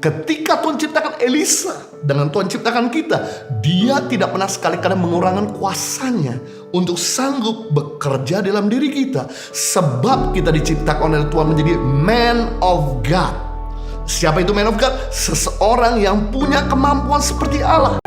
Ketika Tuhan ciptakan Elisa dengan Tuhan ciptakan kita, Dia tidak pernah sekali-kali mengurangkan kuasanya untuk sanggup bekerja dalam diri kita. Sebab kita diciptakan oleh Tuhan menjadi man of God. Siapa itu man of God? Seseorang yang punya kemampuan seperti Allah.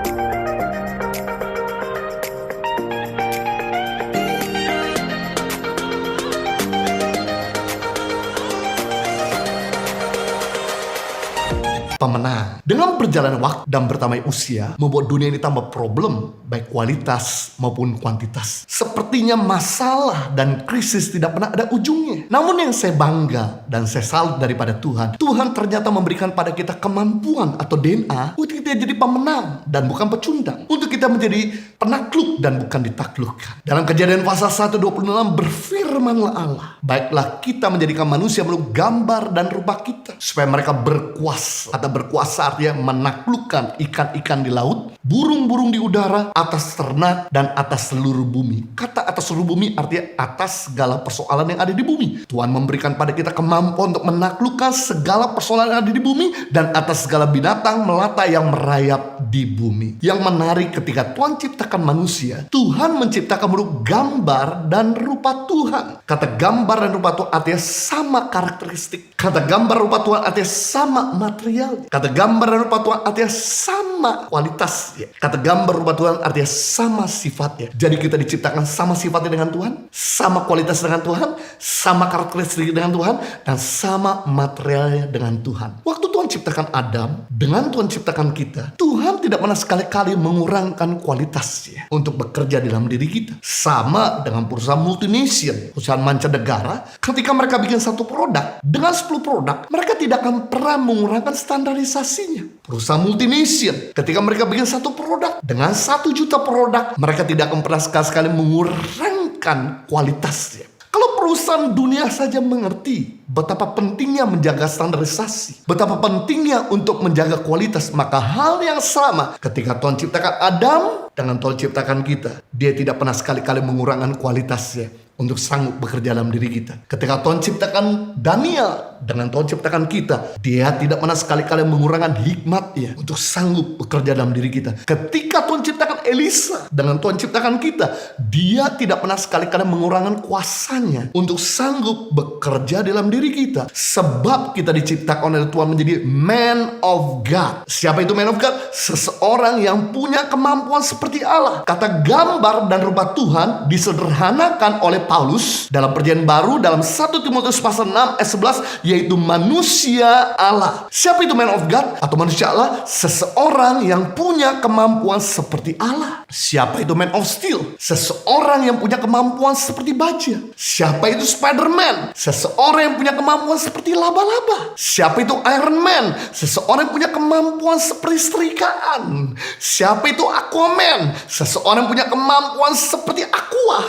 Pemenang. Dengan berjalannya waktu dan bertambah usia, membuat dunia ini tambah problem, baik kualitas maupun kuantitas. Sepertinya masalah dan krisis tidak pernah ada ujungnya. Namun yang saya bangga dan saya salut daripada Tuhan, Tuhan ternyata memberikan pada kita kemampuan atau DNA untuk kita jadi pemenang dan bukan pecundang, untuk kita menjadi penakluk dan bukan ditaklukkan. Dalam Kejadian pasal 1:26 berfirmanlah Allah, baiklah kita menjadikan manusia menurut gambar dan rupa kita, supaya mereka berkuasa. Kata berkuasa artinya menaklukkan ikan-ikan di laut, burung-burung di udara, atas ternak, dan atas seluruh bumi. Kata atas seluruh bumi artinya atas segala persoalan yang ada di bumi. Tuhan memberikan pada kita kemampuan untuk menaklukkan segala persoalan yang ada di bumi dan atas segala binatang melata yang merayap di bumi. Yang menarik, ketika Tuhan ciptakan manusia, Tuhan menciptakan menurut gambar dan rupa Tuhan. Kata gambar dan rupa Tuhan artinya sama karakteristik. Kata gambar rupa Tuhan artinya sama material. Kata gambar dan rupa Tuhan artinya sama kualitasnya. Kata gambar rupa Tuhan artinya sama sifatnya. Jadi kita diciptakan sama sifatnya dengan Tuhan, sama kualitas dengan Tuhan, sama karakteristik dengan Tuhan, dan sama materialnya dengan Tuhan. Waktu Tuhan ciptakan Adam, dengan Tuhan ciptakan kita, Tuhan tidak pernah sekali-kali mengurangkan kualitasnya untuk bekerja dalam diri kita. Sama dengan perusahaan multinational, perusahaan mancanegara, ketika mereka bikin satu produk, dengan 10 produk, mereka tidak akan pernah mengurangkan standarisasinya. Perusahaan multinational, ketika mereka bikin satu produk, dengan 1 juta produk, mereka tidak akan pernah sekali-sekali mengurangkan kualitasnya. Kalau perusahaan dunia saja mengerti betapa pentingnya menjaga standarisasi, betapa pentingnya untuk menjaga kualitas, maka hal yang sama ketika Tuhan ciptakan Adam dengan Tuhan ciptakan kita, Dia tidak pernah sekali-kali mengurangkan kualitasnya untuk sanggup bekerja dalam diri kita. Ketika Tuhan ciptakan Daniel dengan Tuhan ciptakan kita, Dia tidak pernah sekali-kali mengurangkan hikmatnya untuk sanggup bekerja dalam diri kita. Ketika Tuhan ciptakan Elisa dengan Tuhan ciptakan kita, Dia tidak pernah sekali-kali mengurangkan kuasanya untuk sanggup bekerja dalam diri kita. Sebab kita diciptakan oleh Tuhan menjadi man of God. Siapa itu man of God? Seseorang yang punya kemampuan seperti Allah. Kata gambar dan rupa Tuhan disederhanakan oleh Paulus dalam Perjanjian Baru dalam 1 Timotius pasal 6 ayat 11, yaitu manusia Allah. Siapa itu man of God atau manusia Allah? Seseorang yang punya kemampuan seperti Allah. Siapa itu man of steel? Seseorang yang punya kemampuan seperti baja. Siapa itu Spider-Man? Seseorang yang punya kemampuan seperti laba-laba. Siapa itu Iron Man? Seseorang yang punya kemampuan seperti setrikaan. Siapa itu Aquaman? Seseorang yang punya kemampuan seperti Aqua.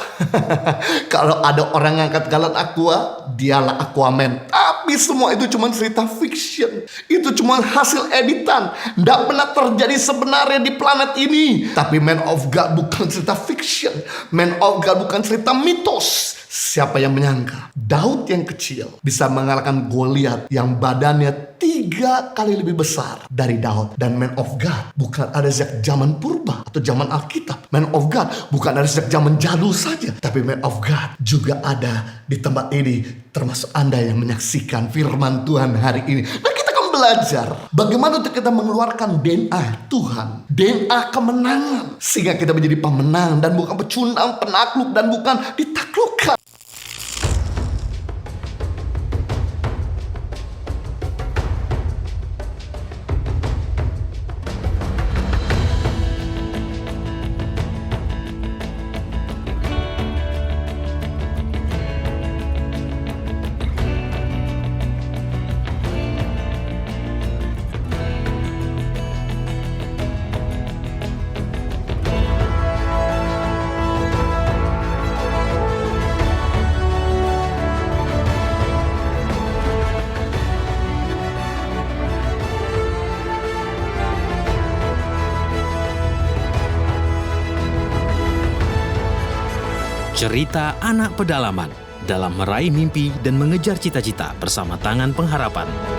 Kalau ada orang ngangkat galon Aqua, dialah Aquaman. Tapi semua itu cuma cerita fiction. Itu cuma hasil editan. Tidak pernah terjadi sebenarnya di planet ini. Tapi man of God bukan cerita fiction. Man of God bukan cerita mitos. Siapa yang menyangka Daud yang kecil bisa mengalahkan Goliat yang badannya 3 kali lebih besar dari Daud. Dan man of God bukan ada sejak zaman purba atau zaman Alkitab. Man of God bukan ada sejak zaman jadul saja, tapi man of God juga ada di tempat ini, termasuk Anda yang menyaksikan firman Tuhan hari ini. Dan kita akan belajar bagaimana untuk kita mengeluarkan DNA Tuhan, DNA kemenangan, sehingga kita menjadi pemenang dan bukan pecundang, penakluk dan bukan ditaklukkan. Cerita anak pedalaman dalam meraih mimpi dan mengejar cita-cita bersama Tangan Pengharapan.